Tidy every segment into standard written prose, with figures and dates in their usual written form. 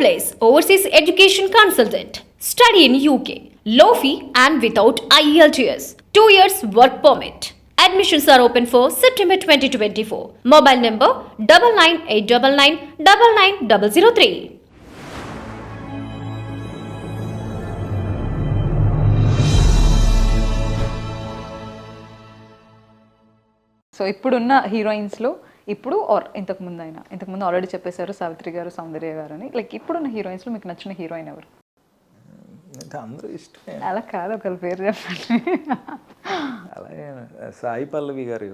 Place Overseas Education Consultant. Study in UK. Low fee and without IELTS. 2 years work permit. Admissions are open for September 2024. Mobile number 9989999003. So ఇప్పుడున్న హీరోయిన్స్లో ఇప్పుడు are ఇంతకుముందు already చెప్పేశారు సావిత్రి గారు, సౌందర్య గారు అని. Like ఇప్పుడున్న హీరోయిన్స్లో మీకు నచ్చిన హీరోయిన్ ఎవరు? అందరూ ఇష్టమే. అలా కాదు, ఒకరి పేరు చెప్పండి. అలాగే సాయి పల్లవి గారు.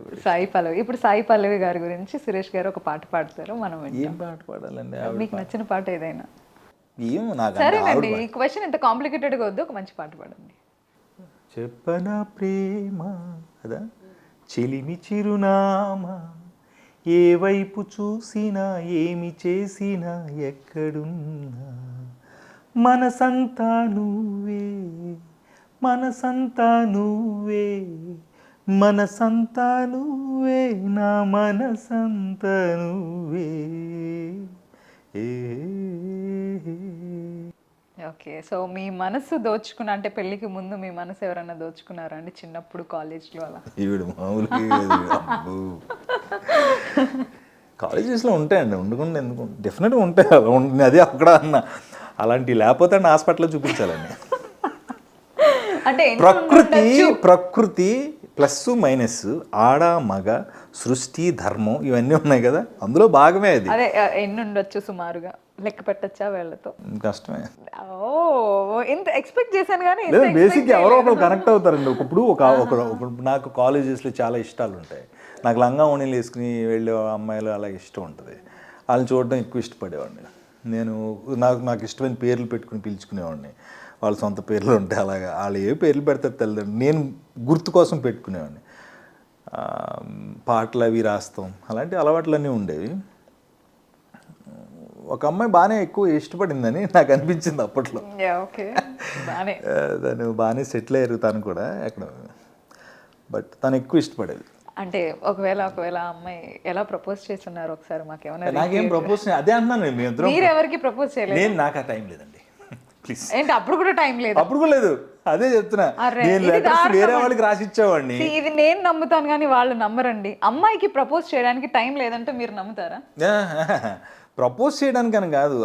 ఇప్పుడు సాయి పల్లవి గారి గురించి సురేష్ గారు ఒక పాట పాడతారు, మనం ఏం పాట పాడాలండి? మీకు నచ్చిన పాట ఏదైనా? ఏమో నాకు. సరేనండి, ఈ క్వశ్చన్ ఇంత కాంప్లికేటెడ్గా వద్దు, ఒక మంచి పాట పాడండి. చెప్పనా ప్రేమ అదా చెలిమి చిరునామా, ఏ వైపు చూసినా ఏమి చేసినా ఎక్కడున్నా మనసంతా నువ్వే, మనసంతా నువ్వే, మనసంతా నువ్వే, నా మనసంతా నువ్వే. ఓకే, సో మీ మనసు దోచుకున్న, అంటే పెళ్ళికి ముందు మీ మనసు ఎవరన్నా దోచుకున్నారా అండి చిన్నప్పుడు కాలేజ్లో అలా? ఈవిడ మామూలుగా కాలేజెస్లో ఉంటాయండి, ఉండకుండా ఎందుకు? డెఫినెట్గా ఉంటాయి. అదే అక్కడ అన్న అలాంటి లేకపోతే అండి హాస్పిటల్లో చూపించాలండి. అంటే ప్రకృతి ప్లస్ మైనస్, ఆడ మగ, సృష్టి, ధర్మం ఇవన్నీ ఉన్నాయి కదా, అందులో భాగమే అది. అదే ఎన్ని ఉండొచ్చు సుమారుగా లెక్క పెట్టచ్చా వీళ్ళతో? కష్టమే. ఇంత ఎక్స్పెక్ట్ చేశాను కానీ బేసిక్గా ఎవరో ఒకరు కనెక్ట్ అవుతారండి. ఒకప్పుడు నాకు కాలేజెస్లో చాలా ఇష్టాలు ఉంటాయి. నాకు లంగా ఓణీలు వేసుకుని వెళ్ళే అమ్మాయిలు అలా ఇష్టం ఉంటుంది. వాళ్ళని చూడడం ఎక్కువ ఇష్టపడేవాడిని నేను. నాకు ఇష్టమైన పేర్లు పెట్టుకుని పిలుచుకునేవాడిని. వాళ్ళ సొంత పేర్లు ఉంటాయి, అలాగా వాళ్ళు ఏ పేర్లు పెడతారు తెలియదు, నేను గుర్తు కోసం పెట్టుకునేవాడిని. పాటలు అవి రాస్తాం, అలాంటి అలవాట్లన్నీ ఉండేవి. ఒక అమ్మాయి బాగానే ఎక్కువ ఇష్టపడిందని నాకు అనిపించింది అప్పట్లో. తను బాగానే సెటిల్ అయ్యారు తను కూడా ఎక్కడ, బట్ తను ఎక్కువ ఇష్టపడేది. అంటే ఒకవేళ అమ్మాయి ఎలా ప్రపోజ్ చేస్తున్నారు ఒకసారి మాకేమైనా? నాకేం ప్రపోజ్, అదే అన్నాను నేను. మీరు ఎవరికి ప్రపోజ్ చేయలేదు? నేను, నాకు ఆ టైం లేదండి. ప్లీజ్. ఏంటి అప్పుడు కూడా టైం లేదు? అప్పుడు కూడా లేదు, అదే చెప్తున్నా. నేను లెటర్స్ వేరే వాళ్ళకి రాసి ఇచ్చేవాడిని. ఇది నేను నమ్ముతాను కానీ వాళ్ళు నమ్మరండి. అమ్మాయికి ప్రపోజ్ చేయడానికి టైం లేదంటే మీరు నమ్ముతారా? ప్రపోజ్ చేయడానికని కాదు,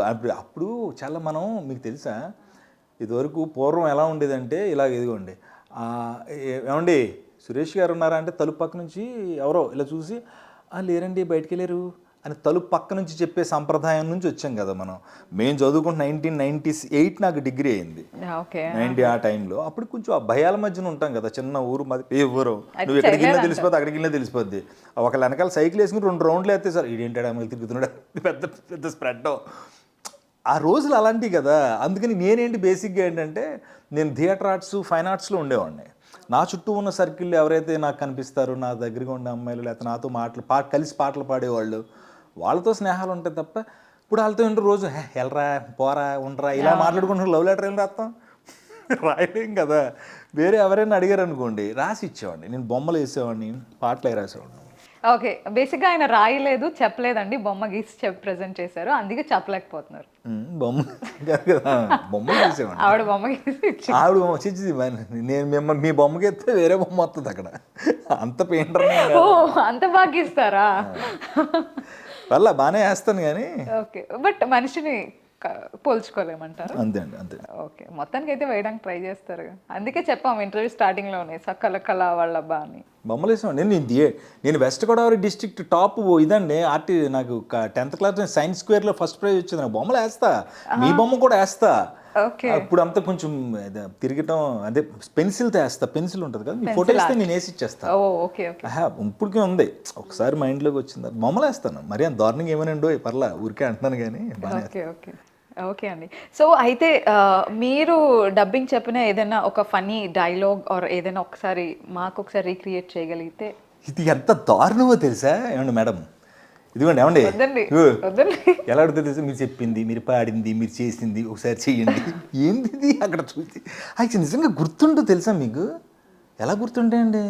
అప్పుడు చాలా మనం, మీకు తెలుసా ఇదివరకు పూర్వం ఎలా ఉండేదంటే ఇలాగ ఇదిగోండి, ఏమండి సురేష్ గారు ఉన్నారా అంటే తలుపు పక్క నుంచి ఎవరో ఇలా చూసి లేరండి బయటికి వెళ్ళారు అని తలుపు పక్క నుంచి చెప్పే సంప్రదాయం నుంచి వచ్చాం కదా మనం. మేము చదువుకుంటే 1998 నాకు డిగ్రీ అయింది, 90 ఆ టైంలో. అప్పుడు కొంచెం ఆ భయాల మధ్యన ఉంటాం కదా, చిన్న ఊరు మాది. ఏ ఊరు నువ్వు ఎక్కడికి వెళ్ళినా తెలిసిపోద్ది, అక్కడికి వెళ్ళినా తెలిసిపోద్ది. ఒక వెనకాల సైకిల్ వేసుకుని 2 రౌండ్లు వేస్తే సార్ ఇదేంటాడు అమ్మాయిలు తిరుగుతున్నాడు, పెద్ద పెద్ద స్ప్రెడ్. ఆ రోజులు అలాంటివి కదా. అందుకని నేనేంటి బేసిక్గా ఏంటంటే, నేను థియేటర్ ఆర్ట్స్, ఫైన్ ఆర్ట్స్లో ఉండేవాడిని. నా చుట్టూ ఉన్న సర్కిల్లో ఎవరైతే నాకు కనిపిస్తారో, నా దగ్గరగా ఉండే అమ్మాయిలు, లేకపోతే నాతో కలిసి పాటలు పాడేవాళ్ళు, వాళ్ళతో స్నేహాలు ఉంటాయి తప్ప, ఇప్పుడు వాళ్ళతో ఏంటో రోజు వెళ్ళరా పోరా ఉండరా ఇలా మాట్లాడుకుంటున్నారు. లవ్ లెటర్ ఏం రాస్తాం, రాయలేం కదా. వేరే ఎవరైనా అడిగారు అనుకోండి రాసి ఇచ్చేవాడిని. నేను బొమ్మలు వేసేవాడిని, పాటలు అవి రాసేవాడిని. ఓకే, బేసిక్గా ఆయన రాయలేదు, చెప్పలేదండి, బొమ్మ గీసి ప్రజెంట్ చేశారు, అందుకే చెప్పలేకపోతున్నారు. బొమ్మలు వేసేవాడిని. ఆవిడ బొమ్మ గీసి ఆవిడ బొమ్మ చిచ్చి, నేను మిమ్మల్ని మీ బొమ్మకి ఎత్తే వేరే బొమ్మ వస్తుంది అక్కడ. అంత పెయింటర్ అంత బాగా గీస్తారా? వల్ల బాగానే వేస్తాను కానీ. ఓకే, బట్ మనిషిని పోల్చుకోలేమంటారు. అంతే అండి, అంతే. ఓకే, మొత్తానికి అయితే వేయడానికి ట్రై చేస్తారు. అందుకే చెప్పాము ఇంటర్వ్యూ స్టార్టింగ్లోనే సకల కళ వాళ్ళ బాని బొమ్మలు వేసామండి. నేను వెస్ట్ గోదావరి డిస్ట్రిక్ట్ టాప్ ఇదండి నాకు 10th క్లాస్ సైన్స్ స్క్వేర్లో ఫస్ట్ ప్రైజ్ వచ్చింది. నాకు బొమ్మలు వేస్తా, మీ బొమ్మ కూడా వేస్తా. ఇప్పుడు అంతా కొంచెం తిరగటం, అదే పెన్సిల్తో వేస్తా. పెన్సిల్ ఉంటుంది కదా, మీ ఫోటో వేస్తే నేను వేసి ఇచ్చేస్తా. ఇప్పటికే ఉంది, ఒకసారి మైండ్లోకి వచ్చింది. బొమ్మలు వేస్తాను, మరి అంత దారుణంగా ఏమనండో పర్లా, ఊరికే అంటున్నాను కానీ. ఓకే అండి. సో అయితే మీరు డబ్బింగ్ చెప్పిన ఏదైనా ఒక ఫనీ డైలాగ్ ఆర్ ఏదైనా ఒకసారి మాకు ఒకసారి రీక్రియేట్ చేయగలిగితే? ఇది ఎంత దారుణమో తెలుసా ఏమండి మేడం? ఇదిగోండి ఏమండి, ఎలా అడుగుతుంది తెలుసా? మీరు చెప్పింది, మీరు పాడింది, మీరు చేసింది ఒకసారి చెయ్యండి. ఏంది అక్కడ చూసి అది నిజంగా గుర్తుంటూ తెలుసా మీకు? ఎలా గుర్తుంటాయండి?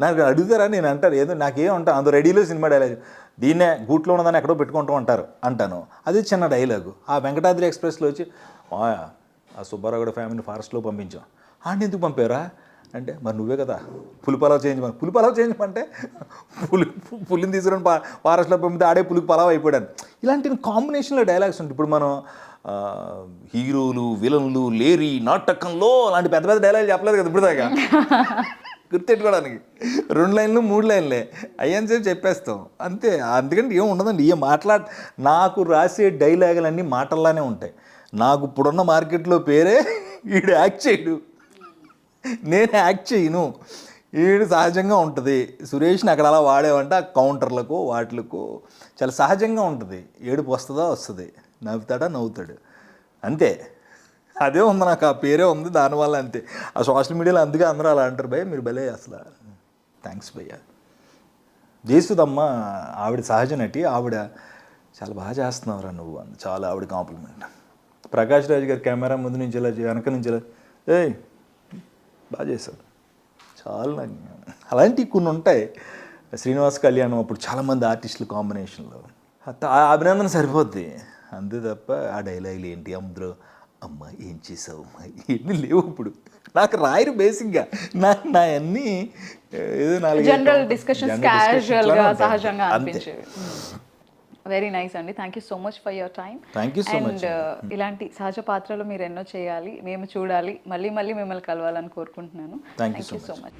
నాకు అడుగుతారా నేను అంటారు ఏదో నాకేం అంటాను అందులో రెడీలో సినిమా డైలాగ్ దీన్నే గూట్లో ఉన్నదాన్ని ఎక్కడో పెట్టుకుంటూ ఉంటారు అంటాను. అది చిన్న డైలాగు. ఆ వెంకటాద్రి ఎక్స్ప్రెస్లో వచ్చి ఆ సుబ్బారావు కూడా ఫ్యామిలీని ఫారెస్ట్లో పంపించాం. ఆడిని ఎందుకు పంపారా అంటే మరి నువ్వే కదా పులిపలావ్ చేయించమని. పులిపలావ్ చేయించమంటే పులిని తీసుకుని ఫారెస్ట్లో పంపితే ఆడే పులికి పలావ్ అయిపోయాను. ఇలాంటి కాంబినేషన్లో డైలాగ్స్ ఉంటాయి. ఇప్పుడు మనం హీరోలు విలన్లు లేరి నాటకంలో అలాంటి పెద్ద పెద్ద డైలాగ్ చెప్పలేదు కదా ఇప్పుడు దాకా. గుర్తెట్టుకోవడానికి 2 లైన్లు 3 లైన్లే అయ్యని సేపు చెప్పేస్తాం అంతే. అందుకంటే ఏం ఉండదండి. నాకు రాసే డైలాగులన్నీ మాటల్లానే ఉంటాయి. నాకు ఇప్పుడున్న మార్కెట్లో పేరే వీడు యాక్ట్ చేయడు, నేను యాక్ట్ చేయను, వీడు సహజంగా ఉంటుంది. సురేష్ని అక్కడ అలా వాడేవంటే ఆ కౌంటర్లకు వాటిలకు చాలా సహజంగా ఉంటుంది. ఏడుపు వస్తుంది, నవ్వుతాడు అంతే. అదే ఉంది నాకు, ఆ పేరే ఉంది దానివల్ల అంతే. ఆ సోషల్ మీడియాలో అందుకే అందరూ అలా అంటారు భయ్య మీరు భలే అసలు. థ్యాంక్స్ భయ్య. జయసుధమ్మ ఆవిడ సహజ నటి, ఆవిడ చాలా బాగా చేస్తున్నావురా నువ్వు అని చాలా ఆవిడ కాంప్లిమెంట్. ప్రకాష్ రాజ్ గారు కెమెరా ముందు నుంచి ఇలా వెనక నుంచి ఇలా బాగా చేశారు చాలా. అలాంటివి కొన్ని ఉంటాయి. శ్రీనివాస్ కళ్యాణం అప్పుడు చాలామంది ఆర్టిస్టులు కాంబినేషన్లో ఆ అభినందన సరిపోద్ది అంతే తప్ప ఆ డైలాగులు ఏంటి అందులో అమ్మ ఏం చేసావు అమ్మ ఇవన్నీ లేవు. ఇప్పుడు నాకు రాయరు బేసిక్గా నా అన్నీ ఏదో జనరల్ డిస్కషన్స్ క్యాజువల్గా సహజంగా అనిపించేవి. వెరీ నైస్ అండి. Thank you so much for your time. Thank you so much. ఇలాంటి సహజ పాత్రలు మీరు ఎన్నో చేయాలి, మేము చూడాలి, మళ్ళీ మిమ్మల్ని కలవాలని కోరుకుంటున్నాను. Thank you so much.